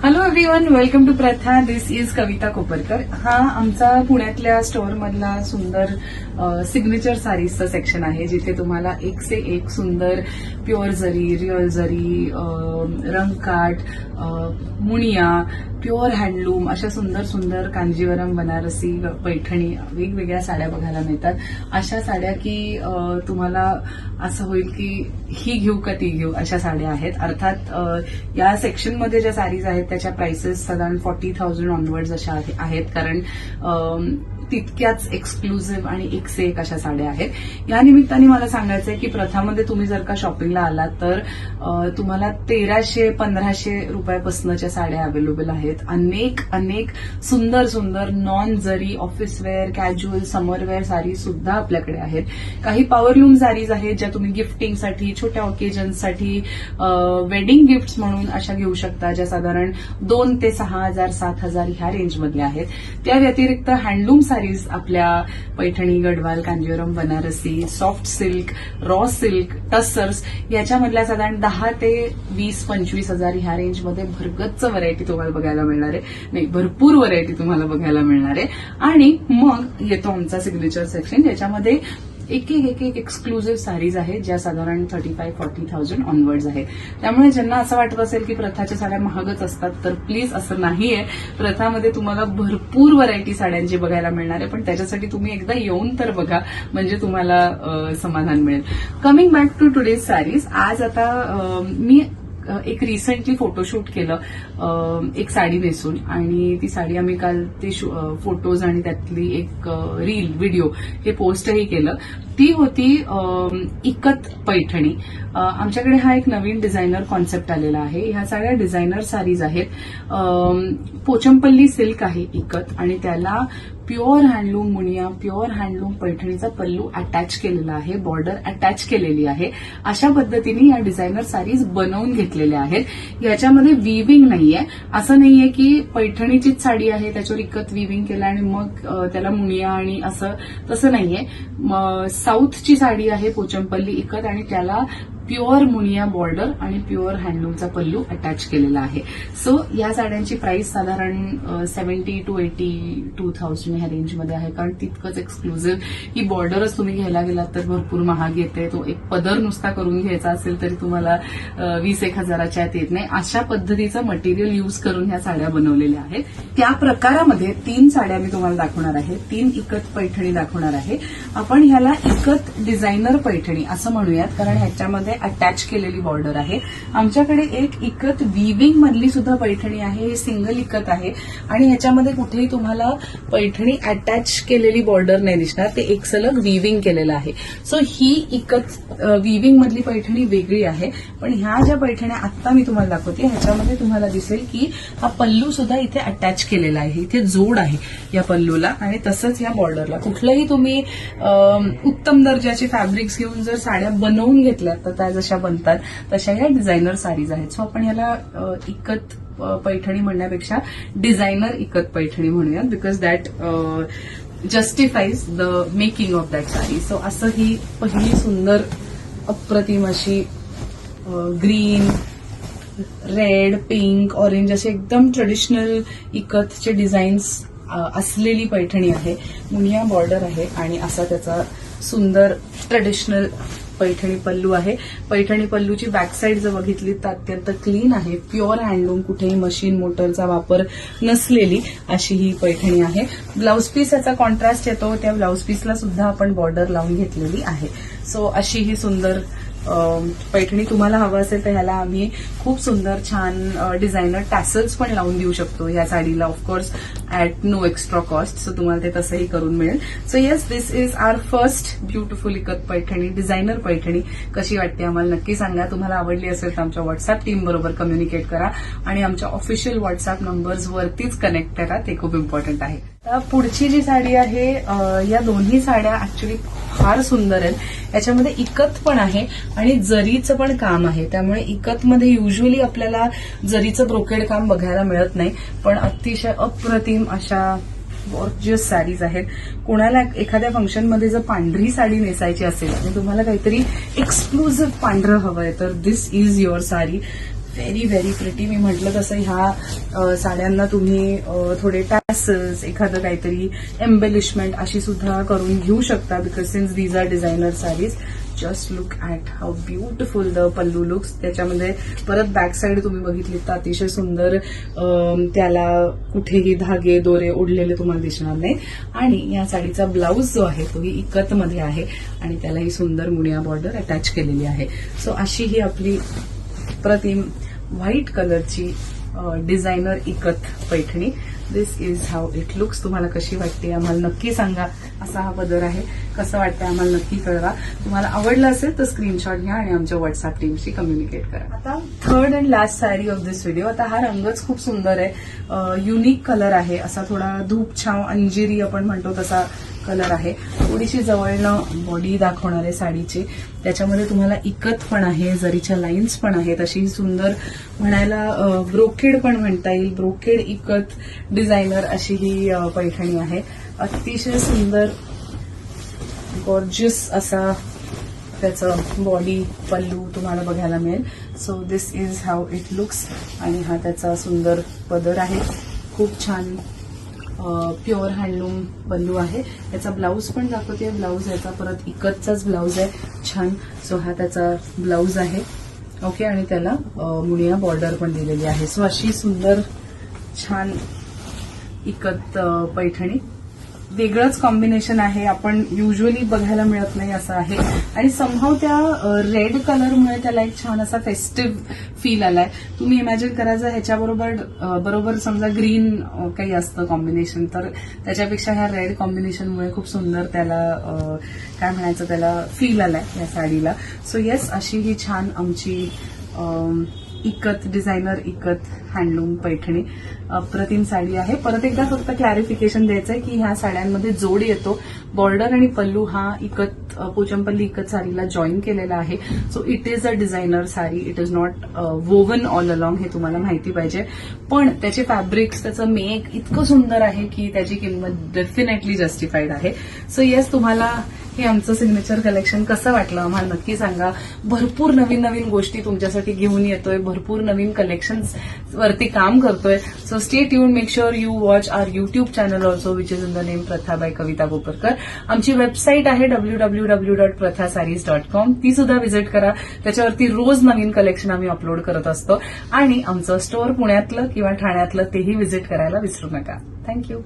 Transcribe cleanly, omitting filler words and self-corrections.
Hello everyone, welcome to प्रथा. दिस is कविता कोपरकर. हा आमचा पुण्यातल्या स्टोअर मधला सुंदर सिग्नेचर सारीजचा सेक्शन आहे, जिथे तुम्हाला एक से एक सुंदर प्युअर जरी, रिअल जरी, रंगकाठ, मुनिया, प्युअर हँडलूम अशा सुंदर सुंदर कांजीवरम, बनारसी, पैठणी वेगवेगळ्या साड्या बघायला मिळतात. अशा साड्या की तुम्हाला असं होईल की ही घेऊ का ती घेऊ अशा साड्या आहेत. अर्थात या सेक्शनमध्ये ज्या साडीज आहेत त्याच्या प्राइसेस साधारण 40,000 ऑनवर्ड्स अशा आहेत, कारण तितक्याच एक्सक्लुझिव्ह आणि एक से एक अशा साड्या आहेत. या निमित्ताने मला सांगायचं आहे की प्रथामध्ये तुम्ही जर का शॉपिंगला आलात तर तुम्हाला 1,300-1,500 रुपयापासूनच्या साड्या अवेलेबल आहेत. अनेक सुंदर सुंदर नॉन जरी, ऑफिस वेअर, कॅज्युअल, समर वेअर साडी सुद्धा आपल्याकडे आहेत. काही पॉवरलूम साडीज आहेत ज्या तुम्ही गिफ्टिंगसाठी, छोट्या ओकेजन्ससाठी, वेडिंग गिफ्ट्स म्हणून अशा घेऊ शकता, ज्या साधारण 2,000 ते 6,000, 7,000 ह्या रेंजमधल्या आहेत. त्या व्यतिरिक्त हँडलूम साडीज आपल्या Paithani, Gadwal, Kanjeevaram, Banarasi, soft silk, raw silk, tussars याच्यामधल्या साधारण 10 ते 20-25 हजार ह्या रेंजमध्ये भरगच्च व्हरायटी तुम्हाला बघायला मिळणार आहे. नाही, भरपूर व्हरायटी तुम्हाला बघायला मिळणार आहे. आणि मग येतो आमचा सिग्नेचर सेक्शन, ज्याच्यामध्ये एक एक्सक्लुझिव्ह साडीज आहेत ज्या साधारण 35-40,000 ऑनवर्ड्स आहेत. त्यामुळे ज्यांना असं वाटत असेल की प्रथाच्या साड्या महागच असतात, तर प्लीज असं नाहीये. प्रथामध्ये तुम्हाला भरपूर व्हरायटी साड्यांची बघायला मिळणार आहे, पण त्याच्यासाठी तुम्ही एकदा येऊन तर बघा, म्हणजे तुम्हाला समाधान मिळेल. Coming back to today's saris. आज आता मी एक रिसेंटली फोटोशूट केलं एक साडी नेसून, आणि ती साडी आम्ही काल ते फोटोज आणि त्यातली एक व्हिडिओ हे पोस्टही केलं. ती होती इकत पैठणी. आमच्याकडे हा एक नवीन डिझायनर कॉन्सेप्ट आलेला आहे. ह्या साड्या डिझायनर साडीज आहेत. पोचमपल्ली सिल्क आहे इकत, आणि त्याला प्युअर हँडलूम मुनिया, प्युअर हँडलूम पैठणीचा पल्लू अटॅच केलेला आहे, बॉर्डर अटॅच केलेली आहे. अशा पद्धतीने या डिझायनर साडीज बनवून घेतलेल्या आहेत. याच्यामध्ये विविंग नाहीये. असं नाहीये की पैठणीचीच साडी आहे त्याच्यावर इकत विविंग केलं आणि मग त्याला मुनिया आणि असं, तसं नाहीये. साऊथची साडी आहे पोचमपल्ली इकत, आणि त्याला प्युअर मुनिया बॉर्डर आणि प्युअर हँडलूमचा पल्लू अटॅच केलेला आहे. सो या साड्यांची प्राइस साधारण 70,000 to 82,000 ह्या रेंजमध्ये आहे, कारण तितकंच एक्सक्लुझिव्ह. ही बॉर्डरच तुम्ही घ्यायला गेलात तर भरपूर महाग येते. तो एक पदर नुसता करून घ्यायचा असेल तरी तुम्हाला 20-1 हजाराच्या आत येत नाही. अशा पद्धतीचं मटेरियल यूज करून ह्या साड्या बनवलेल्या आहेत. त्या प्रकारामध्ये 3 साड्या मी तुम्हाला दाखवणार आहे. 3 इकत पैठणी दाखवणार आहे. आपण ह्याला इकत डिझायनर पैठणी असं म्हणूयात, कारण ह्याच्यामध्ये अटॅच केलेली बॉर्डर आहे. आमच्याकडे एक इकत विविंग मधली सुद्धा पैठणी आहे. हे सिंगल इकत आहे आणि ह्याच्यामध्ये कुठेही तुम्हाला पैठणी अटॅच केलेली बॉर्डर नाही दिसणार. ते एक सलग विविंग केलेलं आहे. सो ही इकत विविंग मधली पैठणी वेगळी आहे. पण ह्या ज्या पैठण्या आता मी तुम्हाला दाखवते ह्याच्यामध्ये तुम्हाला दिसेल की हा पल्लू सुद्धा इथे अटॅच केलेला आहे. इथे जोड आहे या पल्लूला, आणि तसंच या बॉर्डरला. कुठलंही तुम्ही उत्तम दर्जाचे फॅब्रिक्स घेऊन जर साड्या बनवून घेतल्या तर त्या जशा बनतात तशा या डिझायनर साडीज आहेत. सो आपण याला इकत पैठणी म्हणण्यापेक्षा डिझायनर इकत पैठणी म्हणूयात, because that justifies the making of that sari. So असं ही पहिली सुंदर अप्रतिम अशी ग्रीन, रेड, पिंक, ऑरेंज असे एकदम ट्रेडिशनल इकतचे डिझाईन्स असलेली पैठणी आहे. मुनिया बॉर्डर आहे आणि असा त्याचा सुंदर ट्रेडिशनल पैठणी पल्लू आहे. पैठणी पल्लूची बॅकसाईड जर बघितली तर अत्यंत क्लीन आहे. प्युअर हँडलूम, कुठेही मशीन मोटरचा वापर नसलेली अशी ही पैठणी आहे. ब्लाऊज पीस याचा कॉन्ट्रास्ट येतो. त्या ब्लाऊज पीसला सुद्धा आपण बॉर्डर लावून घेतलेली आहे. सो अशी ही सुंदर पैठणी. तुम्हाला हवं असेल तर ह्याला आम्ही खूप सुंदर छान डिझायनर टॅसल्स पण लावून देऊ शकतो या साडीला, of course at no extra cost. So तुम्हाला ते तसंही करून मिळेल. So yes, this is our first beautiful ikat Paithani, designer Paithani. कशी वाटते आम्हाला नक्की सांगा. तुम्हाला आवडली असेल तर आमच्या व्हॉट्सअप टीम बरोबर कम्युनिकेट करा आणि आमच्या ऑफिशियल व्हॉट्सअप नंबर्सवरतीच कनेक्ट करा. ते खूप इम्पॉर्टंट आहे. आता पुढची जी साडी आहे, या दोन्ही साड्या ऍक्च्युली फार सुंदर आहेत. याच्यामध्ये इकत पण आहे आणि जरीचं पण काम आहे. त्यामुळे इकतमध्ये युजली आपल्याला जरीचं ब्रोकेड काम बघायला मिळत नाही, पण अतिशय अप्रतिम अशा गॉर्जियस साडीज आहेत. कोणाला एखाद्या फंक्शनमध्ये जर पांढरी साडी नेसायची असेल आणि तुम्हाला काहीतरी एक्सक्लुझिव्ह पांढरं हवंय तर this is your sari. Very very pretty. मी म्हटलं तसं ह्या साड्यांना तुम्ही थोडे टॅसल्स, एखादं काहीतरी एम्बेलिशमेंट अशी सुद्धा करून घेऊ शकता, because since these are designer saris. Just look at how beautiful the pallu looks. त्याच्यामध्ये परत बॅक साईड तुम्ही बघितली तर अतिशय सुंदर, त्याला कुठेही धागे दोरे उडलेले तुम्हाला दिसणार नाही. आणि या साडीचा ब्लाऊज जो आहे तोही इकतमध्ये आहे आणि त्याला ही सुंदर मुनिया बॉर्डर अटॅच केलेली आहे. सो अशी ही आपली प्रतिम व्हाईट कलरची designer ikat Paithani. This is how it looks. तुम्हाला कशी वाटते आम्हाला नक्की सांगा. असा हा पदर आहे, कसं वाटतं आम्हाला नक्की कळवा. तुम्हाला आवडलं असेल तर स्क्रीनशॉट घ्या आणि आमच्या व्हॉट्सअप टीमशी कम्युनिकेट करा. आता third and last sari of this video. आता हा रंगच खूप सुंदर आहे, युनिक कलर आहे, असा थोडा धूप छाव अंजिरी आपण म्हणतो तसा कलर आहे. थोडीशी जवळनं बॉडी दाखवणारे साडीची, त्याच्यामध्ये तुम्हाला इकत पण आहे, जरीच्या लाईन्स पण आहेत, अशी सुंदर म्हणायला ब्रोकेड पण म्हणता येईल, ब्रोकेड इकत डिझायनर अशी ही पैठणी आहे. अतिशय सुंदर गॉर्जियस असा त्याचं बॉडी पल्लू तुम्हाला बघायला मिळेल. So this is how it looks. आणि हा त्याचा सुंदर पदर आहे, खूप छान प्युअर हँडलूम पल्लू आहे. याचा ब्लाऊज पण दाखवते. ब्लाऊज याचा परत इकतचाच ब्लाऊज आहे, छान. सो हा त्याचा ब्लाऊज आहे. ओके. आणि त्याला मुनिया बॉर्डर पण दिलेली आहे. सो अशी सुंदर छान इकत पैठणी. वेगळंच कॉम्बिनेशन आहे, आपण युजली बघायला मिळत नाही असं आहे. आणि समहाव त्या रेड कलरमुळे त्याला एक छान असा फेस्टिव्ह फील आलाय. तुम्ही इमॅजिन करायचं ह्याच्याबरोबर समजा ग्रीन काही असतं कॉम्बिनेशन, तर त्याच्यापेक्षा ह्या रेड कॉम्बिनेशनमुळे खूप सुंदर त्याला काय म्हणायचं त्याला फील आलाय या साडीला. सो येस, अशी ही छान आमची इकत डिझायनर इकत हँडलूम पैठणी अप्रतिम साडी आहे. परत एकदा फक्त क्लॅरिफिकेशन द्यायचंय की ह्या साड्यांमध्ये जोड येतो. बॉर्डर आणि पल्लू हा इकत पोचमपल्ली इकत साडीला जॉईन केलेला आहे. So it is a designer sari, it is not woven all along, हे तुम्हाला माहिती पाहिजे. पण त्याचे फॅब्रिक्स, त्याचं मेक इतकं सुंदर आहे की त्याची किंमत डेफिनेटली जस्टिफाईड आहे. सो येस, तुम्हाला हे आमचं सिग्नेचर कलेक्शन कसं वाटलं आम्हाला नक्की सांगा. भरपूर नवीन नवीन गोष्टी तुमच्यासाठी घेऊन येतोय, भरपूर नवीन कलेक्शन्स वरती काम करतोय. So stay tune, make sure you watch our YouTube channel also, which is in the name Pratha by Kavita Koparkar. आमची वेबसाईट आहे www.prathasarees.com, ती सुद्धा व्हिजिट करा. त्याच्यावरती रोज नवीन कलेक्शन आम्ही अपलोड करत असतो. आणि आमचं स्टोअर पुण्यातलं किंवा ठाण्यातलं तेही व्हिजिट करायला विसरू नका. थँक्यू.